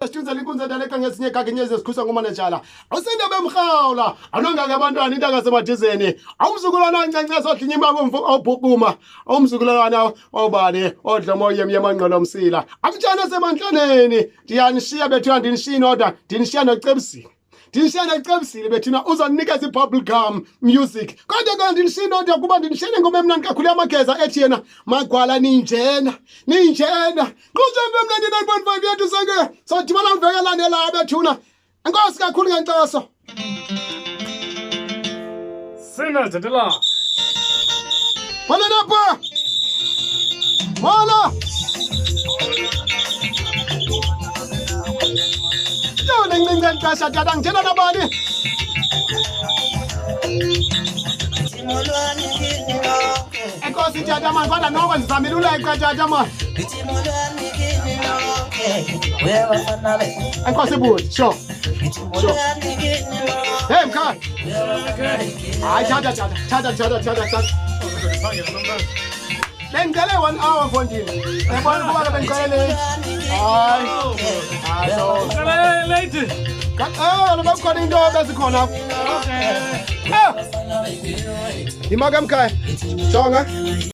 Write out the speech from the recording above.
basithunzela inkunzi daleka ngesinye kakenyezi esikhusa ngomanejala awusindaba emhawula anongake abantwana into akasemadizeni awumzukulwana oncancesa odlinya imali awubhuquma awumzukulwana obani odla moya emanqolo msila amtshana semanhlaneni ndiyanishiya bethu ndinishiya inodwa ndinishiya nocebisile bethina uzanikeza i-bubble gum music kodwa kanti ndishinodwa kuba ndinishene ngoma emnandi kakhulu yamageza ethi yena magwala ninjena quzembe emnandi 9.5 yethu senge sodibana mveke landelayo bethuna enkosi kakhulu ngentoso Sina jadala wala napha wala Ningin kasha jadang jena nabani Enkosi jadaman kodwa noko ndizamilula ekajadaman Enkosi buthi sure Hey mkhaya Hayi thatha Bengicele 1 hour mfondini Yabona kuba bengicele Hayi late Bakhona into bezikhona okay Imaka mkhaya Jonga